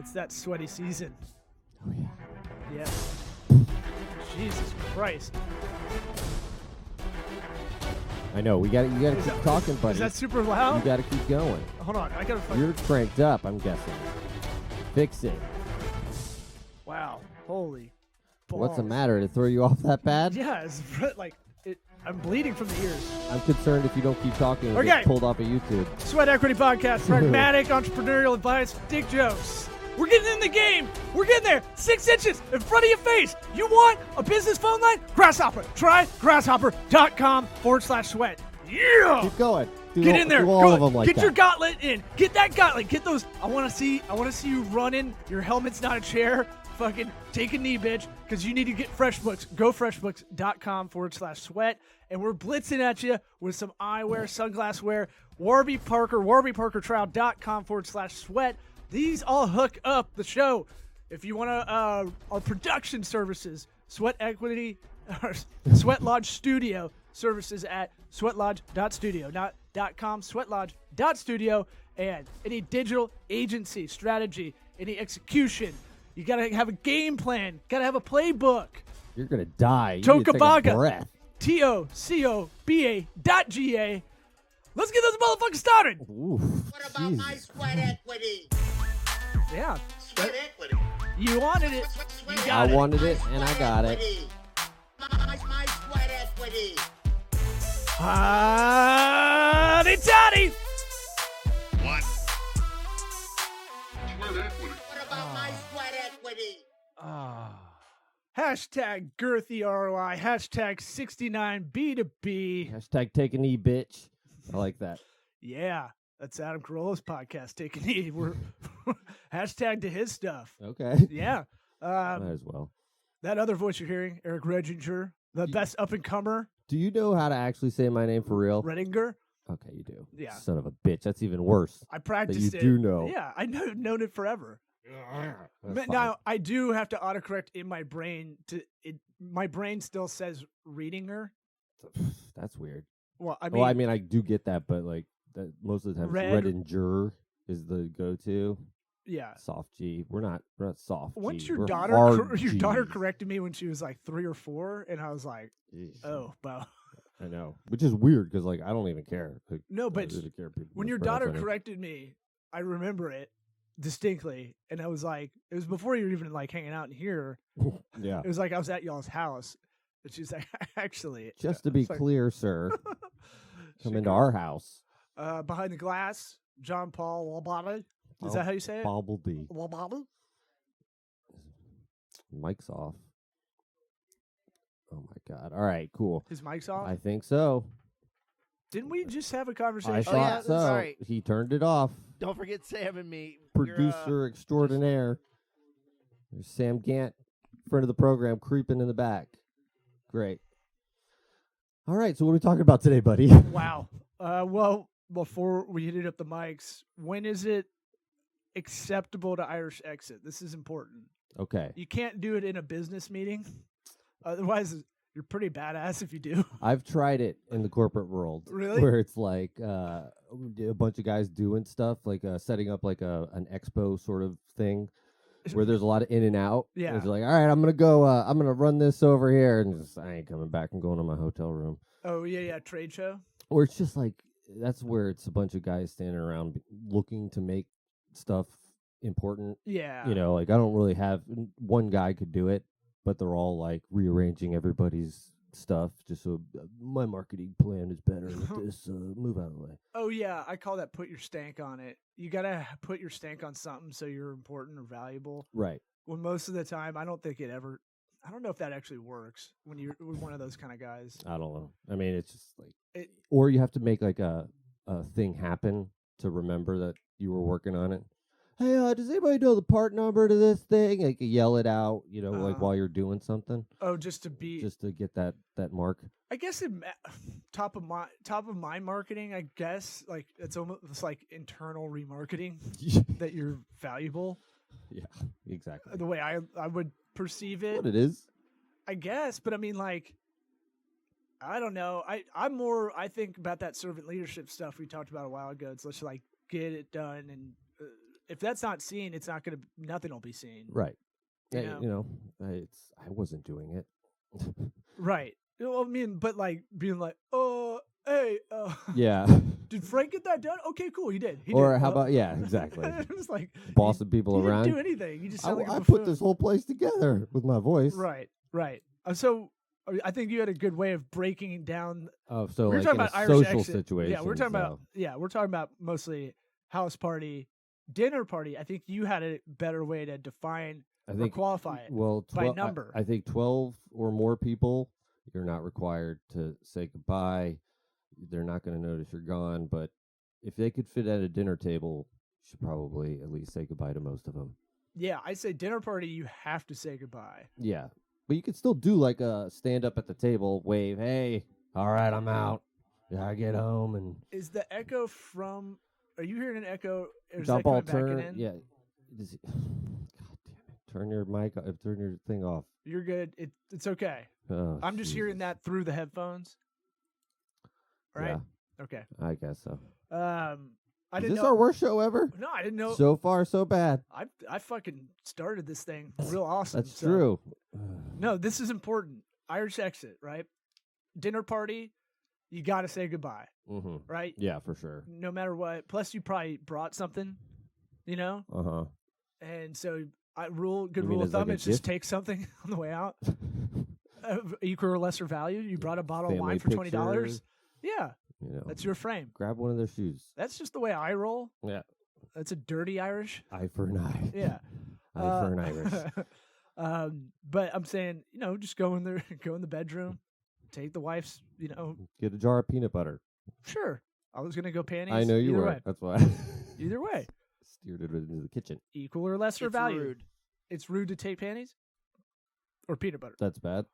It's that sweaty season. Oh, yeah. Yeah. Jesus Christ. I know. You gotta keep talking, buddy. Is that super loud? You gotta keep going. Hold on. I gotta. You're cranked up, I'm guessing. Fix it. Wow. Holy. Balls. What's the matter? Did it throw you off that bad? Yeah. It's like I'm bleeding from the ears. I'm concerned if you don't keep talking, you'll get pulled off of YouTube. Sweat Equity Podcast. Pragmatic entrepreneurial advice. Dick jokes. We're getting in the game. We're getting there. 6 inches in front of your face. You want a business phone line? Grasshopper. Try grasshopper.com/sweat. Yeah. Keep going. Get in there. Do all of them like Get that. your gauntlet in. Get that gauntlet. Get those. I want to see you running. Your helmet's not a chair. Fucking take a knee, bitch, because you need to get FreshBooks. Go freshbooks.com/sweat. And we're blitzing at you with some eyewear, sunglasswear. Warby Parker, warbyparkertrial.com/sweat. These all hook up the show. If you want to, our production services, Sweat Equity, Sweat Lodge Studio services at sweatlodge.studio, not .com, sweatlodge.studio, and any digital agency strategy, any execution. You got to have a game plan. Got to have a playbook. You're going to die. You need to take a Tokobaga. breath. TOCOBA.GA. Let's get this motherfucker started. Oof, What about my sweat equity? Yeah. Sweat equity. You wanted it. You I got it. wanted it, and I got it. My sweat equity. Howdy toddy. What? Sweat equity. What about my sweat equity? Hashtag girthy ROI. Hashtag 69B2B. Hashtag take a knee, bitch. I like that. Yeah. That's Adam Carolla's podcast. Take a knee. We're hashtag to his stuff. Okay. Yeah. Might as well. That other voice you're hearing, Eric Redinger, the best up-and-comer. Do you know how to actually say my name for real? Redinger. Okay, you do. Yeah. Son of a bitch. That's even worse. I practiced you it. do know. Yeah, I known it forever. That's Now I do have to autocorrect in my brain. My brain still says Redinger. fine. That's weird. Well, I mean, I do get that, but like that most of the time, Redinger is the go-to. yeah. Soft G. We're not soft. Once G. your We're daughter hard your daughter Gs. corrected me when she was like 3 or 4, and I was like, Jeez. oh, wow. I know, which is weird because like I don't even care. Like, No, I but really care people when your mispronounce daughter my name. corrected me, I remember it distinctly, and I was like, it was before you were even like hanging out in here. Yeah. It was like I was at y'all's house, and she's like, actually, Just to be it's like- clear, sir, come She into goes, our house. behind the glass, John Paul Walbody. Is Oh, that how you say it? Bobbledy. Walbody? Mic's off. Oh my God! All right, cool. His mic's off. I think so. Didn't we just have a conversation? I Oh, thought yeah, so. sorry. He turned it off. Don't forget Sam and me. Producer extraordinaire. There's Sam Gant, friend of the program, creeping in the back. Great. All right, so what are we talking about today, buddy? Wow. Well, before we hit up the mics, when is it acceptable to Irish exit? This is important. Okay. You can't do it in a business meeting. Otherwise, you're pretty badass if you do. I've tried it in the corporate world. Really? Where it's like a bunch of guys doing stuff, like setting up like an expo sort of thing, where there's a lot of in and out. Yeah. It's like, all right, I'm gonna go. I'm gonna run this over here, and just, I ain't coming back. I'm going to my hotel room. Oh, yeah, trade show. Or it's just like that's where it's a bunch of guys standing around looking to make stuff important. Yeah. You know, like I don't really have one guy could do it, but they're all like rearranging everybody's stuff just so my marketing plan is better with this. Move out of the way. Oh, yeah, I call that put your stank on it. You got to put your stank on something so you're important or valuable. Right. When most of the time, I don't know if that actually works when you're one of those kind of guys. I don't know. I mean, it's just like, It- or you have to make like a thing happen to remember that you were working on it. Hey, does anybody know the part number to this thing? Like yell it out, you know, like while you're doing something, Oh, just to be. just to get that mark. I guess top of my marketing. I guess like it's almost like internal remarketing that you're valuable. Yeah, exactly. The way I would perceive it. What it is. I guess, but I mean, like, I don't know. I think about that servant leadership stuff we talked about a while ago. It's just like get it done and if that's not seen, it's not gonna. Nothing will be seen. Right. You Hey, know? I wasn't doing it. Right. Well, I mean, but like being like, hey, Yeah. did Frank get that done? Okay, cool, he did. He Or did. how Well, about exactly. it was like Bossing people you around. didn't do anything. You just sound like a I put buffoon. this whole place together with my voice. Right. So I think you had a good way of breaking down. Oh, so We're like talking in about a Irish social exit. situation. Yeah, we're talking about mostly house party, dinner party. I think you had a better way to define I or think qualify it. well, by number. I think 12 or more people, you're not required to say goodbye. They're not going to notice you're gone, but if they could fit at a dinner table, you should probably at least say goodbye to most of them. Yeah, I say dinner party. You have to say goodbye. Yeah. But you could still do like a stand up at the table, wave, hey, all right, I'm out. Yeah, I get home and Is the echo from? Are you hearing an echo? Or is jump that all coming back turn. in? Yeah. God damn it. Turn your mic turn your thing off. You're good. It's okay. Oh, I'm just hearing Jesus. that through the headphones. Right? Yeah, Okay. I guess so. I Is didn't this know. our worst show ever? No, I didn't know. So far, so bad. I fucking started this thing real awesome. That's so- true. No, this is important. Irish exit, right? Dinner party, you got to say goodbye, Mm-hmm. right? Yeah, for sure. No matter what. Plus, you probably brought something, you know? Uh-huh. And so, good You mean rule of as like thumb a is just gift? take something on the way out. Of equal or lesser value. You brought a bottle of wine Family for $20. picture, Yeah, You know, that's your frame. grab one of their shoes. That's just the way I roll. Yeah. That's a dirty Irish. Eye for an eye. Yeah. Eye for an Irish. But I'm saying, just go in there, go in the bedroom, take the wife's, Get a jar of peanut butter. sure. I was gonna go panties. I know you Either were. way. That's why. Either way, Steered it into the kitchen. equal or lesser It's value. rude. It's rude to take panties or peanut butter. That's bad.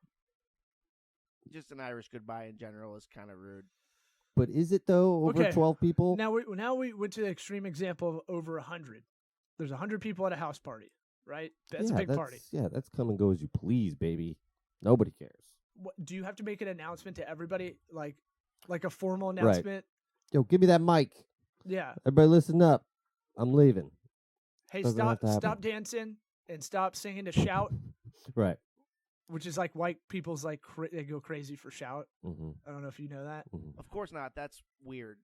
Just an Irish goodbye in general is kind of rude. But is it though? Over Okay. 12 people? Now we went to the extreme example of over 100. There's 100 people at a house party, right? That's a big party. Yeah, that's come and go as you please, baby. Nobody cares. What, do you have to make an announcement to everybody, like a formal announcement? Yo, give me that mic. Yeah. Everybody listen up. I'm leaving. Hey, Doesn't have to stop happen. dancing and stop singing to shout, Right. which is like white people's like they go crazy for shout. Mm-hmm. I don't know if you know that. Of course not. That's weird.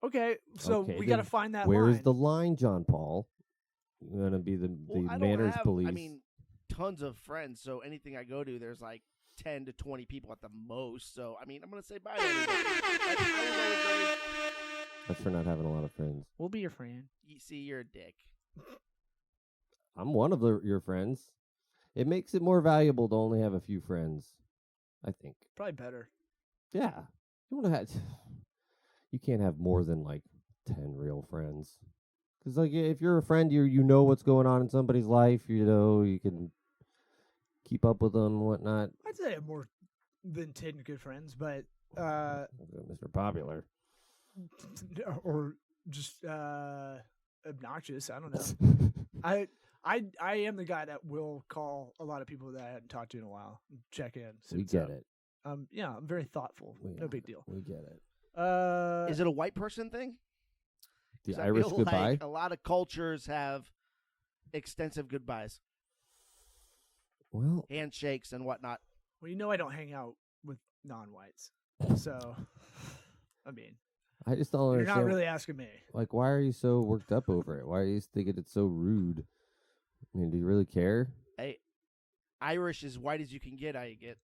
Okay, so Okay, we got to then find that Where's line. the line, John Paul? You're gonna be the Well, I don't manners have, police. I mean, tons of friends. So anything I go to, there's like 10 to 20 people at the most. So I mean, I'm gonna say bye to everybody. That's for not having a lot of friends. We'll be your friend. You see, you're a dick. I'm one of your friends. It makes it more valuable to only have a few friends, I think. Probably better. Yeah. You want to have. You can't have more than like 10 real friends. Because like if you're a friend, you know what's going on in somebody's life. You can keep up with them and whatnot. I'd say I have more than 10 good friends, but Mr. Popular. or just obnoxious. I don't know. I am the guy that will call a lot of people that I hadn't talked to in a while, and check in. see We what's get up. it. Yeah, I'm very thoughtful. Yeah, No big deal. We get it. Is it a white person thing? The 'Cause I Irish feel goodbye? Like a lot of cultures have extensive goodbyes, Well, handshakes, and whatnot. Well, I don't hang out with non-whites, so I mean, I just don't you're understand. not really asking me. Like, why are you so worked up over it? Why are you thinking it's so rude? I mean, do you really care? Hey, Irish as white as you can get. I get.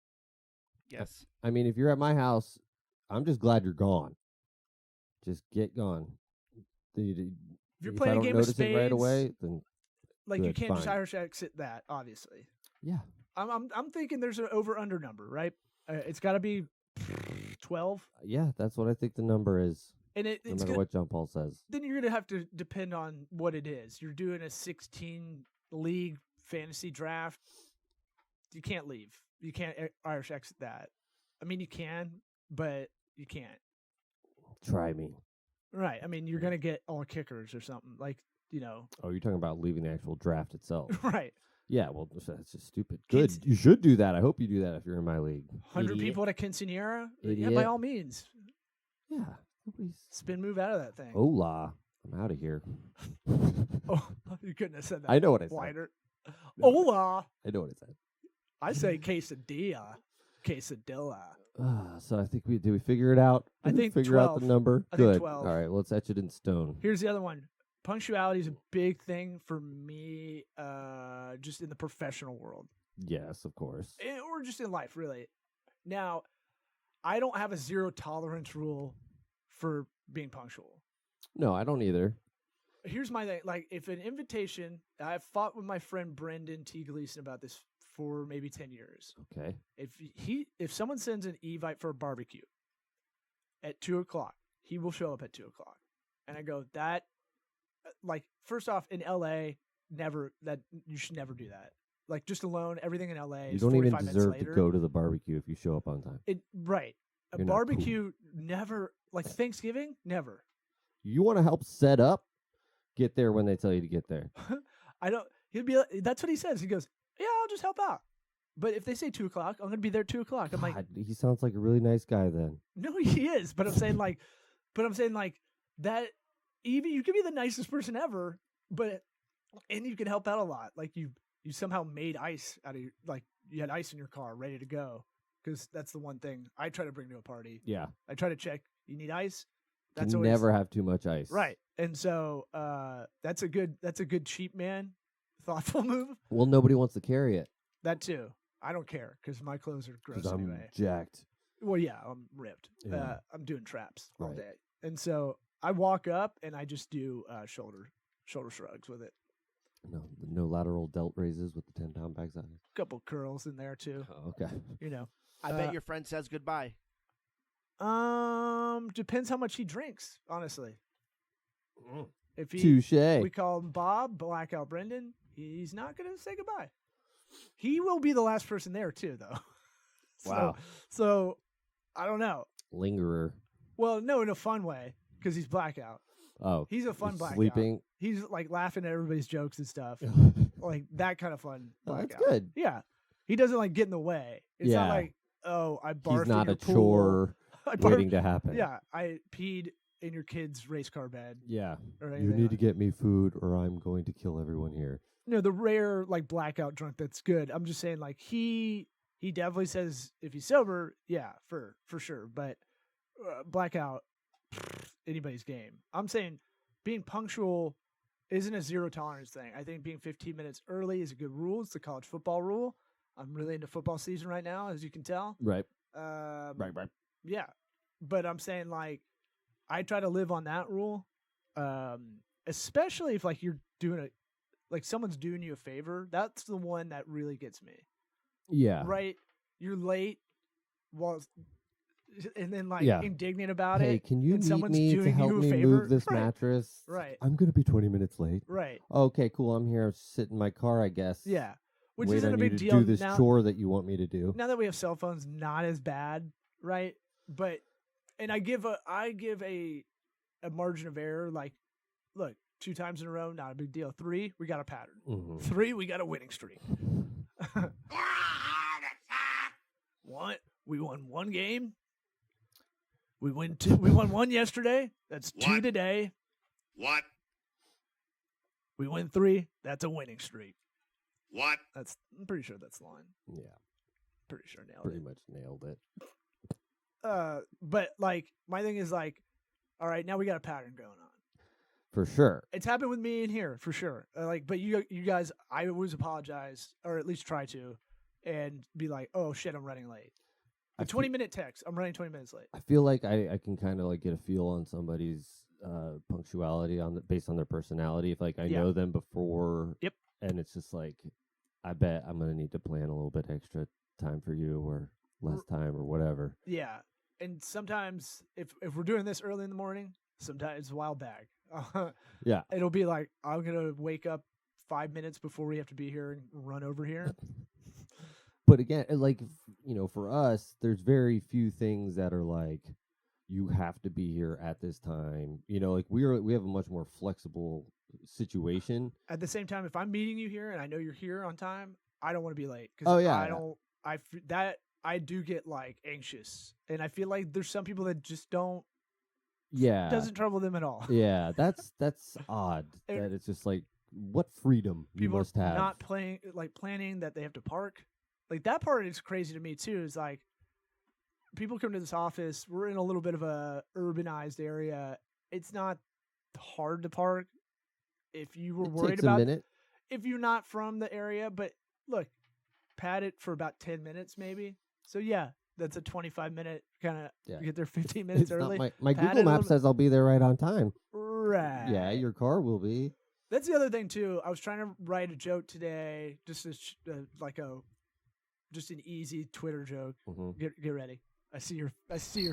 Yes. I mean, if you're at my house, I'm just glad you're gone. Just get gone. If you're if playing I a don't game of notice it right spades, away, then like you good, can't just fine. Irish exit that. Obviously, yeah. I'm thinking there's an over/under number, right? It's got to be 12, Yeah, that's what I think the number is. and No it's matter good. what John Paul says. Then you're gonna have to depend on what it is. You're doing a 16 league fantasy draft. You can't leave. You can't Irish exit that. I mean, you can, but you can't. Try me. Right. I mean, you're gonna get all kickers or something like Oh, you're talking about leaving the actual draft itself. right. Yeah, well, that's just stupid. Kids- Good. You should do that. I hope you do that if you're in my league. 100 Idiot. people at a quinceanera. Yeah, by Idiot. all means, Yeah. Nobody's. spin move out of that thing. Hola. I'm out of here. Oh, you couldn't have said that. I know what I said. Wider. No. Hola. I know what I said. I say quesadilla. Quesadilla. So I think we figure it out. I Did we think figure out 12. the number. I think Good. 12. All right, let's etch it in stone. Here's the other one. Punctuality is a big thing for me, just in the professional world, Yes, of course. or just in life, really. Now, I don't have a zero tolerance rule for being punctual. No, I don't either. Here's my thing. Like, if an invitation, I've fought with my friend Brendan T. Gleason about this for maybe 10 years. Okay. If someone sends an evite for a barbecue at 2:00, he will show up at 2:00. And I go, that, like, first off, in LA, you should never do that. Like, just alone, everything in LA You is don't even 45 minutes deserve later. to go to the barbecue if you show up on time. Right. A You're not cool. barbecue, never, like Thanksgiving, never. You want to help set up? Get there when they tell you to get there. That's what he says. He goes, yeah, I'll just help out. But if they say 2:00, I'm going to be there at 2:00. I'm like, God, he sounds like a really nice guy then. no, he is. But I'm saying like that, even you could be the nicest person ever, and you can help out a lot. Like you somehow made ice out of you had ice in your car ready to go. Because that's the one thing I try to bring to a party. Yeah. I try to check, you need ice? That's never have too much ice. Right. And so that's a good cheap man, thoughtful move. Well, nobody wants to carry it. That too. I don't care because my clothes are gross 'Cause I'm anyway. jacked. Well, yeah, I'm ripped. Yeah. I'm doing traps all Right. day, and so I walk up and I just do shoulder shrugs with it. No lateral delt raises with the 10-pound bags on it. Couple curls in there too. Oh, okay. You know. I bet your friend says goodbye. Depends how much he drinks. Honestly, if Touche. we call him Bob, Blackout Brendan, he's not gonna say goodbye. He will be the last person there too, though. Wow. So I don't know. Lingerer. Well, no, in a fun way because he's blackout. Oh. He's a fun blackout. Sleeping. He's like laughing at everybody's jokes and stuff, like that kind of fun. Oh, Blackout. that's good. Yeah, he doesn't like get in the way. It's Yeah. not like, oh, I barfed. He's not in a your pool. chore I waiting barfed- to happen. Yeah, I peed in your kid's race car bed. Yeah. Or You anything need like- to get me food or I'm going to kill everyone here. No, the rare like blackout drunk that's good. I'm just saying like he definitely says if he's sober, yeah, for sure. But blackout, anybody's game. I'm saying being punctual isn't a zero tolerance thing. I think being 15 minutes early is a good rule. It's the college football rule. I'm really into football season right now, as you can tell. Right. Right. Yeah, but I'm saying like I try to live on that rule, especially if like you're doing like someone's doing you a favor. That's the one that really gets me. Yeah. Right? You're late, and then like Yeah. indignant about Hey, it. can you and meet someone's me to doing help you a me favor? move this Right. mattress? Right. I'm going to be 20 minutes late. Right. Okay, cool. I'm here. Sit in my car, I guess. Yeah. Which Wait isn't on a you big to deal do this now. chore that you want me to do. Now that we have cell phones, not as bad, right? But I give a margin of error. Like, look, 2 times in a row, not a big deal. 3, we got a pattern. Mhm. 3, we got a winning streak. We won 1 game. We won 2. We won 1 yesterday. That's 2 What? today. What? We win 3. That's a winning streak. What? I'm pretty sure that's the line. Yeah, Pretty sure nailed pretty it. much nailed it. But like my thing is like, all right, now we got a pattern going on. For sure. It's happened with me in here for sure. But you guys, I always apologize or at least try to, and be like, oh shit, I'm running late. A 20-minute text, I'm running 20 minutes late. I feel like I can kind of like get a feel on somebody's punctuality based on their personality. If like I Yeah. know them before. Yep. And it's just like, I bet I'm gonna need to plan a little bit extra time for you or less time or whatever. Yeah, and sometimes if we're doing this early in the morning, sometimes it's a while back. Yeah. It'll be like I'm gonna wake up 5 minutes before we have to be here and run over here. But again, like, for us, there's very few things that are like, you have to be here at this time. Like we have a much more flexible situation. At the same time, if I'm meeting you here and I know you're here on time, I don't want to be late. Oh, yeah, I yeah. don't. I do get like anxious, and I feel like there's some people that just don't. Yeah. Doesn't trouble them at all. Yeah, that's odd. It- That it's just like what freedom you People must are have. not planning that they have to park. Like that part is crazy to me too. Is like people come to this office. We're in a little bit of a urbanized area. It's not hard to park if you were It worried takes about a minute. if you're not from the area. But look, pad it for about 10 minutes maybe. So yeah, that's a 25-minute kind of Yeah. get there 15 minutes It's not early. my Pad it Google a Map little says I'll be there right on time. Right. Yeah, your car will be. That's the other thing too. I was trying to write a joke today, just just an easy Twitter joke. Mhm. Get ready. I see your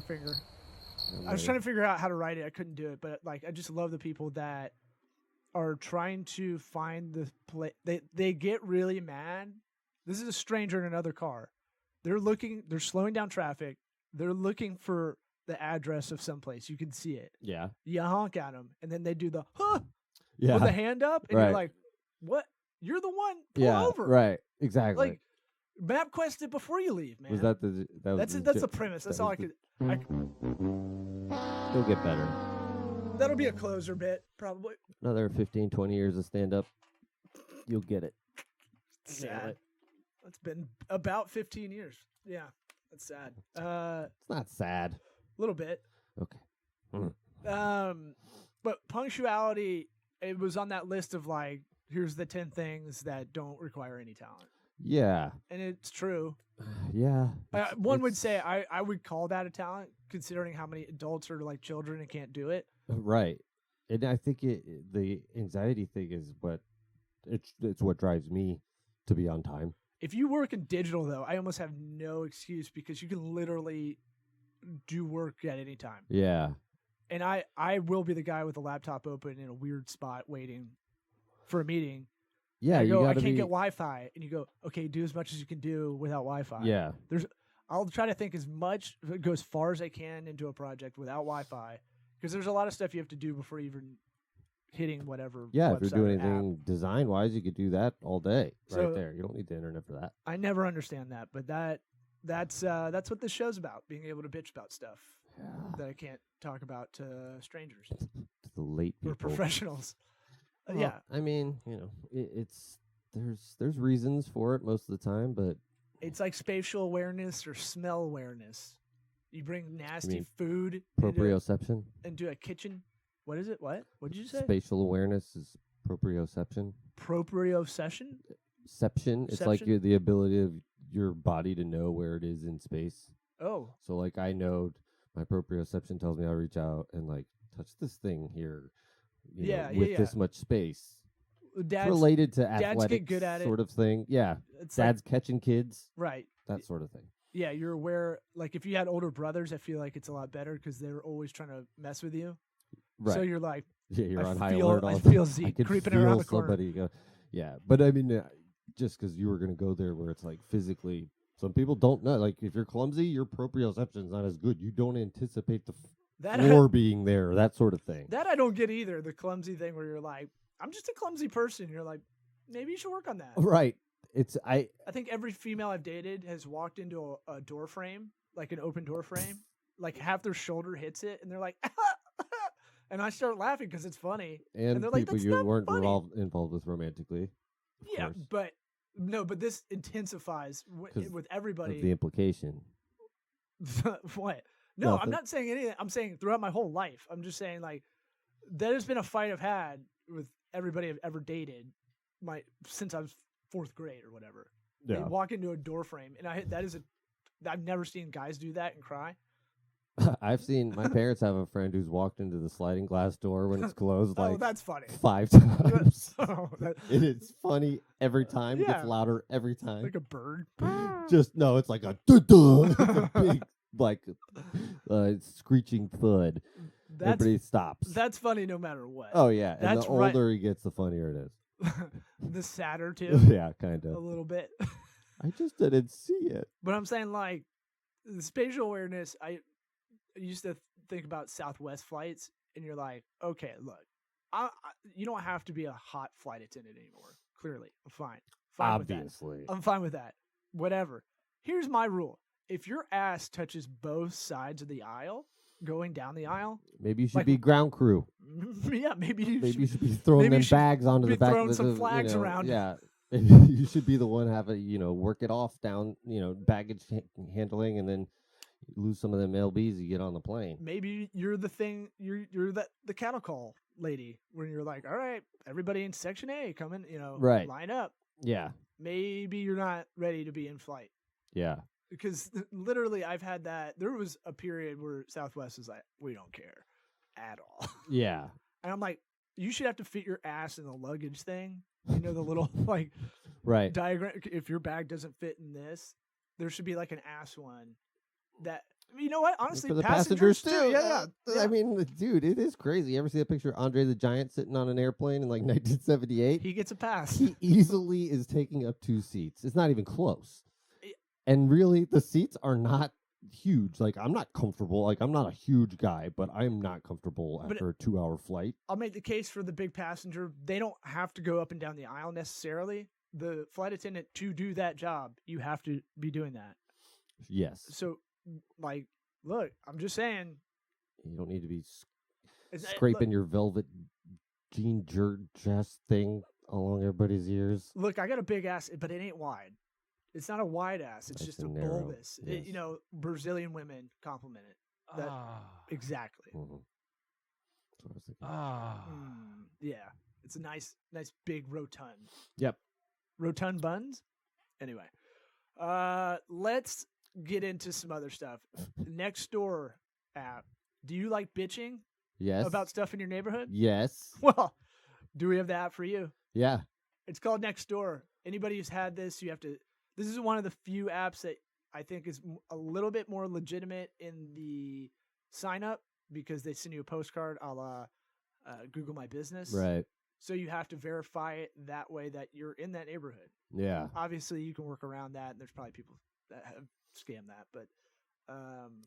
finger. I'm I was ready. trying to figure out how to write it. I couldn't do it, but like I just love the people that are trying to find the play. They get really mad. This is a stranger in another car. They're slowing down traffic. They're looking for the address of someplace. You can see it. Yeah. You honk at them, and then they do the huh Yeah. with the hand up, and Right. you're like, "What? You're the one. Pull yeah. over." Right. Exactly. Like map quest it before you leave, man. was that the that was That's the jo- premise. That's that all I was could. It'll get better. That'll be a closer bit, probably. Another 15, 20 years of stand up. You'll get it. Sad. It's been about 15 years. Yeah, that's sad. It's not sad. A little bit. Okay. But punctuality, it was on that list of like, here's the 10 things that don't require any talent, Yeah. and it's true. Yeah. One would it's- say I would call that a talent, considering how many adults are like children and can't do it. Right. And I think the anxiety thing is what it's what drives me to be on time. If you work in digital, though, I almost have no excuse because you can literally do work at any time. Yeah. And I will be the guy with the laptop open in a weird spot waiting for a meeting. Yeah, I you go, I gotta can't be. get Wi-Fi, and you go, okay, do as much as you can do without Wi-Fi. Yeah. I'll try to think go as far as I can into a project without Wi-Fi, because there's a lot of stuff you have to do before even hitting whatever. Yeah, if you're website doing or app. anything design wise, you could do that all day So- right there. You don't need the internet for that. I never understand that, but that's what this show's about: being able to bitch about stuff Yeah. that I can't talk about to strangers To the late or people. professionals. Well, Yeah, I mean, it's there's reasons for it most of the time, but it's like spatial awareness or smell awareness. You bring nasty mean food proprioception, into a kitchen. What is it? What did you say? spatial awareness is proprioception. Proprioception? Ception, it's like Ception? the ability of your body to know where it is in space. Oh, So like I know my proprioception tells me I'll reach out and like touch this thing here, Yeah, with yeah. this much space. It's dads. related to dads get athletics good at it. sort of thing. Yeah, It's like, dad's catching kids, right. that sort of thing. Yeah, you're aware. Like if you had older brothers, I feel like it's a lot better because they're always trying to mess with you. Right. So you're like, Yeah, you're I on high feel- alert all I the feel time. Zeke I could creeping feel around the corner. somebody go. Yeah, but I mean, just because you were going to go there where it's like physically, some people don't know. Like if you're clumsy, your proprioception is not as good. You don't anticipate the that floor being there, that sort of thing. that I don't get either. The clumsy thing where you're like, I'm just a clumsy person. You're like, maybe you should work on that. Right. It's I think every female I've dated has walked into a door frame, like an open door frame, like half their shoulder hits it, and they're like, and I start laughing because it's funny. and they're like, people "That's you not weren't funny." involved with romantically. Of Yeah, course, but no, but this intensifies 'Cause with of everybody. the implication. What? No, I'm Nothing. not saying anything. I'm saying throughout my whole life. I'm just saying like that has been a fight I've had with everybody I've ever dated, since I was 4th grade or whatever. They walk into a door frame, and I've never seen guys do that and cry. I've seen my parents have a friend who's walked into the sliding glass door when it's closed Oh, like that's funny. 5 times. Oh, And it's funny every time. Yeah. Gets louder every time. like a bird. Just no, it's like a dun-dun. It's a big like screeching thud. That's Everybody stops. that's funny no matter what. Oh yeah, and that's the right. older he gets, the funnier it is. The sadder too, Yeah, kind a of. little bit. I just didn't see it. But I'm saying like the spatial awareness. I used to think about Southwest flights, and you're like, okay, look, you don't have to be a hot flight attendant anymore. Clearly, I'm fine. Fine with that. Obviously. I'm fine with that. Whatever. Here's my rule: if your ass touches both sides of the aisle, going down the aisle. Maybe you should Like- be ground crew. Yeah, maybe you Maybe should you should be throwing maybe them you should bags onto be the back throwing of some the, flags you know, around. Yeah. You should be the one have work it off down, baggage handling, and then you lose some of them LBs you get on the plane. Maybe you're the thing. You're the cattle call lady when you're like, all right, everybody in section A, come in, Right. line up. Yeah. Maybe you're not ready to be in flight Yeah. because literally I've had that. There was a period where Southwest was like, we don't care at all, Yeah. and I'm like, you should have to fit your ass in the luggage thing. The little like Right. diagram. If your bag doesn't fit in this, there should be like an ass one. That you know what? Honestly, For the passengers too. Yeah. I mean, dude, it is crazy. You ever see a picture of Andre the Giant sitting on an airplane in like 1978? He gets a pass. He easily is taking up 2 seats. It's not even close. Yeah. And really, the seats are not huge. Like, I'm not comfortable. Like, I'm not a huge guy, but I'm not comfortable But after a 2-hour flight. I'll make the case for the big passenger. They don't have to go up and down the aisle necessarily. The flight attendant, to do that job, you have to be doing that. Yes. So, like, look, I'm just saying. You don't need to be It's- scraping your velvet jean dress thing along everybody's ears. Look, I got a big ass, but it ain't wide. It's not a wide ass. It's Nice just a and narrow. bulbous. Yes. Brazilian women compliment it. That- Exactly. Mhm. That's what I was thinking. Yeah, it's a nice big rotund. Yep. Rotund buns. Anyway, let's get into some other stuff. Nextdoor app. Do you like bitching Yes. about stuff in your neighborhood? Yes. Well, do we have the app for you? Yeah. It's called Nextdoor. Anybody who's had this, you have to. This is one of the few apps that I think is a little bit more legitimate in the sign up because they send you a postcard a la Google My Business. Right. So you have to verify it that way that you're in that neighborhood. Yeah. Obviously, you can work around that. And there's probably people that have scammed that, but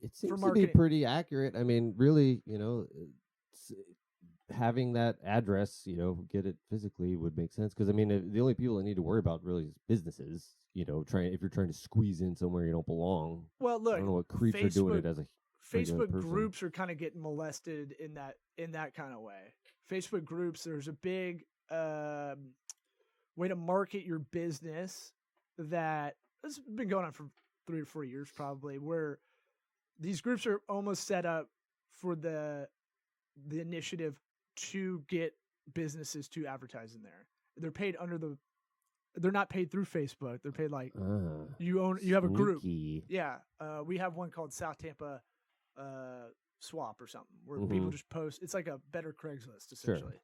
It for seems to be marketing, pretty accurate. I mean, really, having that address, get it physically would make sense. Because I mean, the only people that need to worry about really is businesses. If you're trying to squeeze in somewhere you don't belong. well, I look, don't know what creeps are doing it as a regular Facebook person. groups are kind of getting molested in that kind of way. Facebook groups, there's a big way to market your business that has been going on for 3 or 4 years probably, where these groups are almost set up for the initiative to get businesses to advertise in there. They're not paid through Facebook. They're paid like you have a group. Sneaky. Yeah, we have one called South Tampa Swap or something where people just post. It's like a better Craigslist essentially.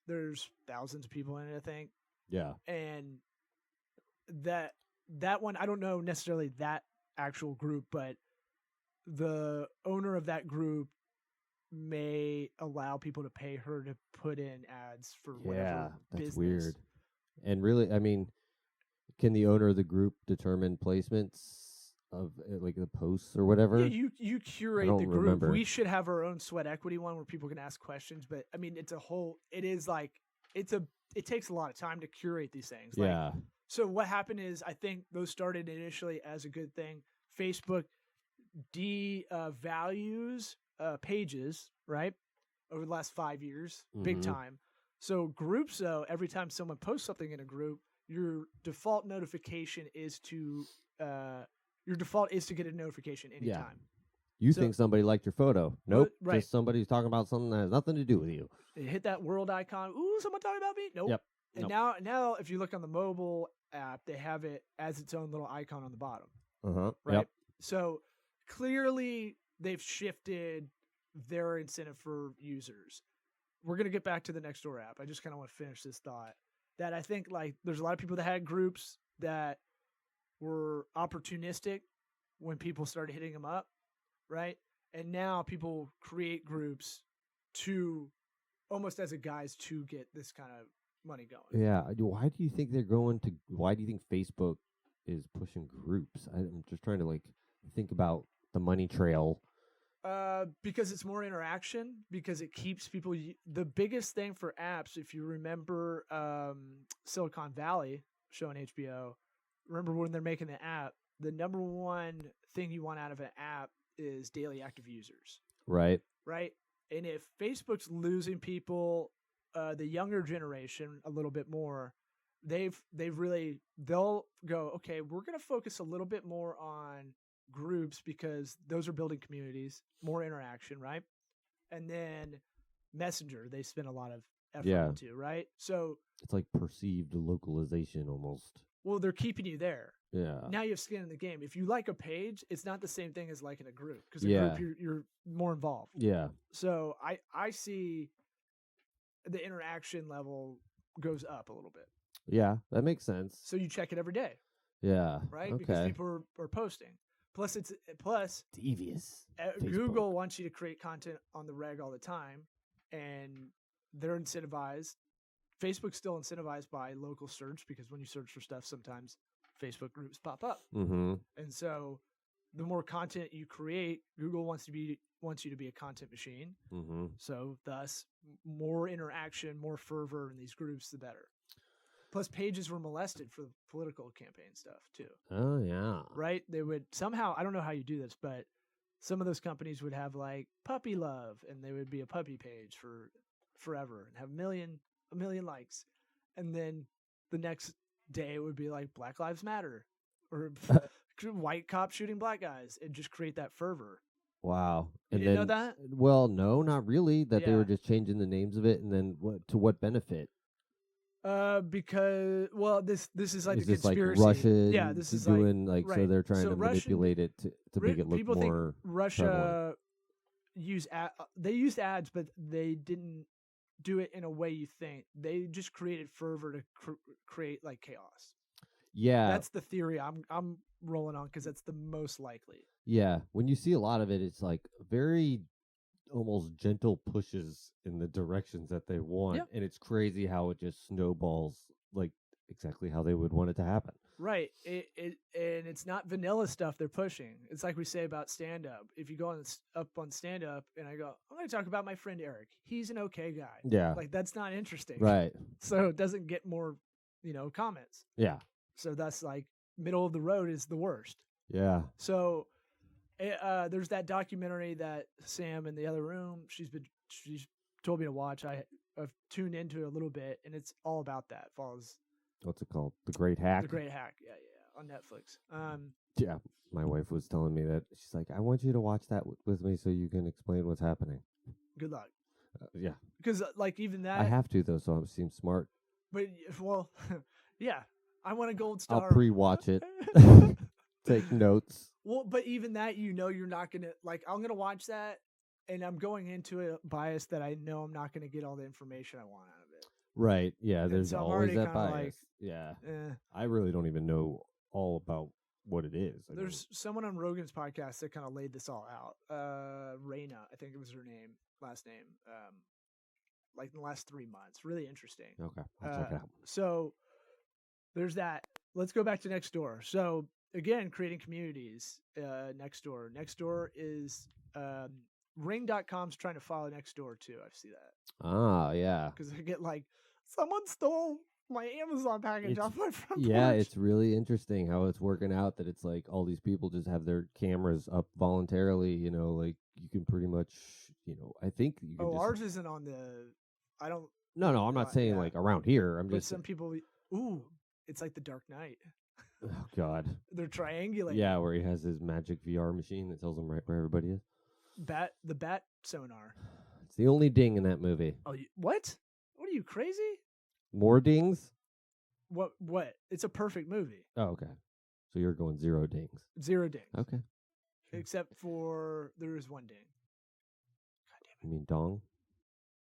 There's thousands of people in it, I think, Yeah. and that one I don't know necessarily that actual group, but the owner of that group may allow people to pay her to put in ads for Yeah, whatever that's business. weird. And really, I mean, can the owner of the group determine placements of like the posts or whatever? Yeah, you curate don't the group. remember. We should have our own sweat equity one where people can ask questions. But I mean, it takes a lot of time to curate these things. Like, Yeah. so what happened is I think those started initially as a good thing. Facebook devalues pages, right? Over the last 5 years, big Mhm. time. So groups, though, every time someone posts something in a group, your default notification is to get a notification anytime. You So- think somebody liked your photo? Nope. right. Just somebody's talking about something that has nothing to do with you. They hit that world icon. Ooh, someone talking about me? Nope. Yep. And Nope. now if you look on the mobile app, they have it as its own little icon on the bottom, right? Yep. So clearly they've shifted their incentive for users. We're going to get back to the Nextdoor app. I just kind of want to finish this thought that I think like there's a lot of people that had groups that were opportunistic when people started hitting them up, right? And now people create groups to almost as a guise to get this kind of money going. Yeah. Why do you think they're going to? Why do you think Facebook is pushing groups? I'm just trying to like think about the money trail. Because it's more interaction, because it keeps people. The biggest thing for apps, if you remember Silicon Valley show on HBO, remember when they're making the app, the number one thing you want out of an app is daily active users, Right. right? And if Facebook's losing people, the younger generation a little bit more, they'll go, okay, we're going to focus a little bit more on groups because those are building communities, more interaction, right? And then Messenger, they spend a lot of effort Yeah. into, right? So, It's like perceived localization almost. well, they're keeping you there. Yeah. Now you have skin in the game. If you like a page, it's not the same thing as liking a group because Yeah. group you're more involved. Yeah. So I see the interaction level goes up a little bit. Yeah. That makes sense. So you check it every day, Yeah. right? Because Okay. people are posting. Plus Devious. Google wants you to create content on the reg all the time, and they're incentivized. Facebook's still incentivized by local search because when you search for stuff, sometimes Facebook groups pop up. Mm-hmm. And so the more content you create, Google wants you to be a content machine. Mm-hmm. So thus more interaction, more fervor in these groups, the better. Plus pages were molested for political campaign stuff too. Oh yeah. Right? They would somehow, I don't know how you do this, but some of those companies would have like puppy love and they would be a puppy page for forever and have a million likes. And then the next day it would be like Black Lives Matter or white cop shooting black guys and just create that fervor. Wow. You And didn't then, know that? Well, no, not really. That they Yeah. were just changing the names of it, and then to what benefit? Because this is like Is the this like conspiracy. Russia? Yeah, this is like doing so right. they're trying So to Russian- manipulate it to make it look people more. think Russia they used ads, but they didn't do it in a way you think. They just created fervor to create like chaos. Yeah. That's the theory I'm rolling on because that's the most likely. Yeah. When you see a lot of it, it's like very almost gentle pushes in the directions that they want, Yep. and it's crazy how it just snowballs like exactly how they would want it to happen. Right. And it's not vanilla stuff they're pushing. It's like we say about stand up. If you go up on stand up and I go, I'm going to talk about my friend Eric. He's an okay guy. Yeah. Like that's not interesting. Right. So it doesn't get more, comments. Yeah. So that's like middle of the road is the worst. Yeah. So there's that documentary that Sam in the other room, she's told me to watch. I've tuned into it a little bit and it's all about that. Follows What's it called? The Great Hack. The Great Hack. Yeah, on Netflix. Yeah. My wife was telling me that she's like, I want you to watch that with me so you can explain what's happening. Good luck. Yeah. Because like even that, I have to though, so I seem smart. but well, yeah, I want a gold star. I'll pre-watch it. Take notes. Well, but even that, you're not gonna like. I'm gonna watch that, and I'm going into it biased that I know I'm not gonna get all the information I want out of it. Right. Yeah. And There's so I'm always already that kinda bias. like, Yeah. Eh. I really don't even know all about what it is. There's someone on Rogan's podcast that kind of laid this all out. Raina, I think it was her last name. Like in the last 3 months, really interesting. Okay. I'll check it out. So there's that. Let's go back to Nextdoor. So again, creating communities. Nextdoor. Nextdoor is Ring.com's trying to follow Nextdoor too. I see that Ah, yeah. because I get like someone stole my Amazon package It's- off my front Yeah, porch. it's really interesting how it's working out that it's like all these people just have their cameras up voluntarily, like you can pretty much, I think you can Oh, just ours isn't on the. I don't. No, I'm not saying yeah. like around here. I'm But just some people. Ooh, it's like the Dark Knight. Oh god. They're triangulating. Yeah, where he has his magic VR machine that tells him right where everybody is. The bat sonar. It's the only ding in that movie. Oh, what? What are you crazy? More dings? What? It's a perfect movie. Oh, okay. So you're going 0 dings. 0 dings. Okay. Except for there is 1 ding. God damn You mean dong?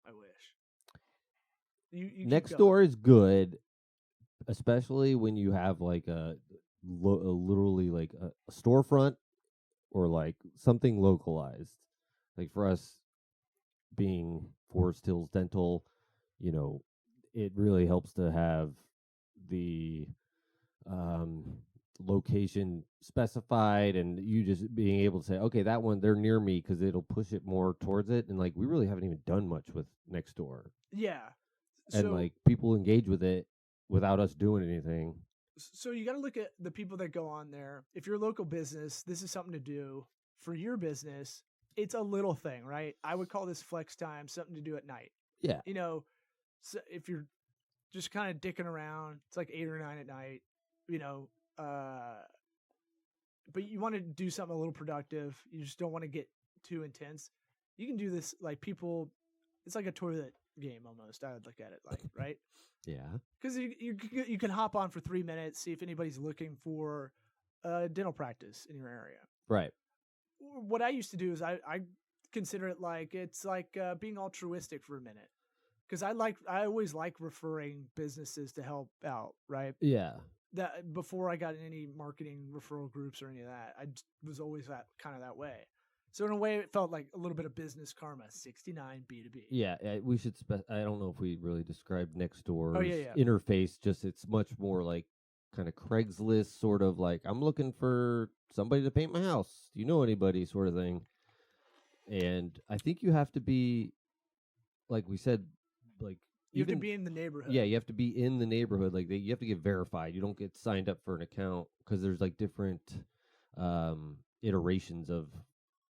it! I wish. You keep Next going. door is good, especially when you have like a literally like a storefront or like something localized. Like for us being Forest Hills Dental, it really helps to have the location specified and you just being able to say, okay, that one, they're near me because it'll push it more towards it. And like, we really haven't even done much with Nextdoor. Yeah. And So, like people engage with it without us doing anything. so you got to look at the people that go on there. If you're a local business, this is something to do for your business, it's a little thing, right? I would call this flex time, something to do at night. Yeah. You know, so if you're just kind of dicking around, it's like 8 or 9 at night, you know, but you want to do something a little productive. You just don't want to get too intense. You can do this like people, it's like a toilet game almost. I would look at it like, right? Yeah. Because you can hop on for 3 minutes, see if anybody's looking for dental practice in your area. Right. What I used to do is I consider it like it's like being altruistic for a minute, because I always like referring businesses to help out, right? Yeah. That before I got in any marketing referral groups or any of that, I was always that way. So in a way, it felt like a little bit of business karma. 69 B2B. Yeah, we should. I don't know if we really described Nextdoor's yeah. interface. Just it's much more like kind of Craigslist, sort of like I'm looking for somebody to paint my house. Do you know anybody, sort of thing. And I think you have to be, like we said, like you have to be in the neighborhood. Yeah, you have to be in the neighborhood. Like you have to get verified. You don't get signed up for an account because there's like different iterations of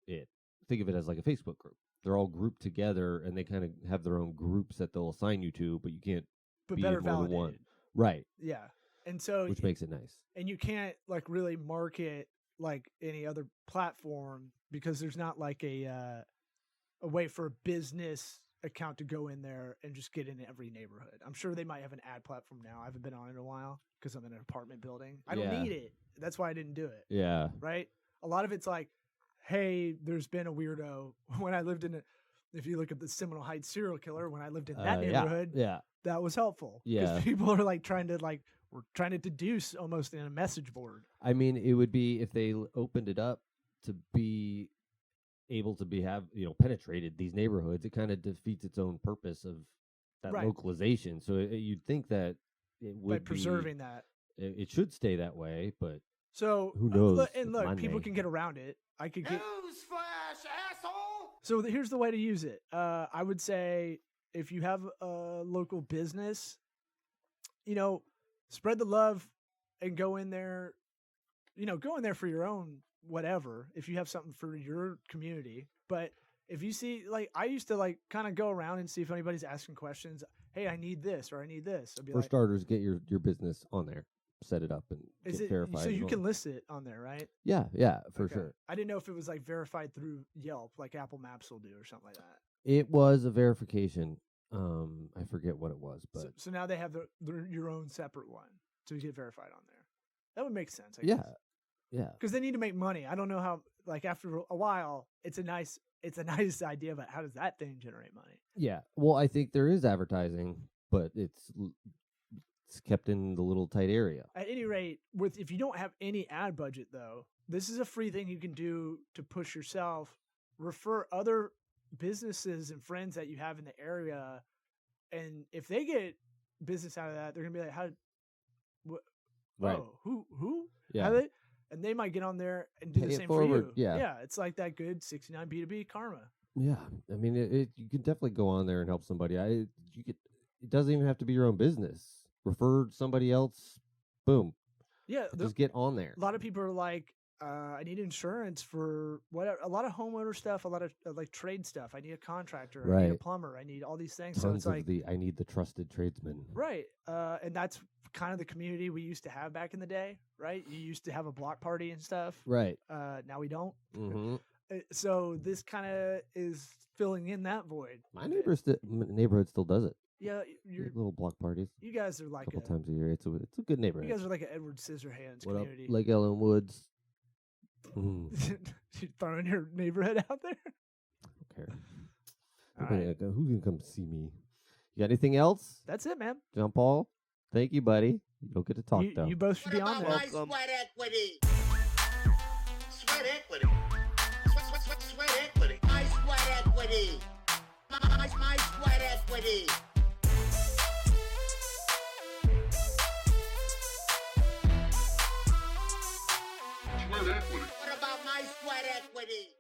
it. Think of it as like a Facebook group. They're all grouped together, and they kind of have their own groups that they'll assign you to, but you can't But be better in more than validated. one. Right. Yeah. And so Which makes it nice. and you can't like really market like any other platform because there's not like a way for a business account to go in there and just get in every neighborhood. I'm sure they might have an ad platform now. I haven't been on it in a while because I'm in an apartment building. I don't Yeah. need it. That's why I didn't do it. Yeah. Right? A lot of it's like, hey, there's been a weirdo when I lived in if you look at the Seminole Heights serial killer, when I lived in that neighborhood, Yeah. that was helpful. Yeah. Because people are like we're trying to deduce almost in a message board. I mean, it would be if they opened it up to be able to have penetrated these neighborhoods. It kind of defeats its own purpose of that Right. localization. So you'd think that it would By preserving that. It should stay that way, but So who knows? And with look, people Monday. can get around it. I could get. Newsflash, asshole! So here's the way to use it. I would say if you have a local business, spread the love and go in there. Go in there for your own whatever. If you have something for your community, but if you see, like, I used to like kind of go around and see if anybody's asking questions. Hey, I need this or I need this. I'd be For like, starters, get your business on there, set it up, and is get it verified. so and you all. can list it on there, right? Yeah, for Okay. sure. I didn't know if it was like verified through Yelp, like Apple Maps will do, or something like that. It was a verification. I forget what it was, but So now they have your own separate one to get verified on there. That would make sense. I yeah, guess. yeah. Because they need to make money. I don't know how. Like after a while, it's a nice idea, but how does that thing generate money? Yeah. Well, I think there is advertising, but it's kept in the little tight area. At any rate, if you don't have any ad budget, though, this is a free thing you can do to push yourself. Refer other businesses and friends that you have in the area, and if they get business out of that, they're gonna be like, "How? What? Right. Oh, who? Yeah. How they?" And they might get on there and do Pay the it same forward, for you. yeah. Yeah, it's like that good 69 B2B karma. Yeah. I mean, you can definitely go on there and help somebody. It doesn't even have to be your own business. Refer somebody else. Boom. Yeah, Just get on there. a lot of people are like, I need insurance for whatever. A lot of homeowner stuff, a lot of like trade stuff. I need a contractor. I need a Right. plumber. I need all these things. So Tons it's of like, I need the trusted tradesman. right. And that's kind of the community we used to have back in the day, right? You used to have a block party and stuff. Right. Now we don't. Mm-hmm. So this kind of is filling in that void. My neighborhood still does it. Yeah, They have little block parties you guys are a like couple times a year. It's a good you neighborhood. guys are like an Edward Scissorhands What up, community. Lake Ellen Woods? Mm, You throwing your neighborhood out there? okay. All Okay, right. who's gonna come see me? You got anything else, That's it, man. John Paul? Thank you, buddy. You don't get to talk though. You both should What be on about there. my Welcome. sweat equity? Sweat equity. Sweat equity. My sweat equity. My sweat equity. Sweat equity. What about my sweat equity?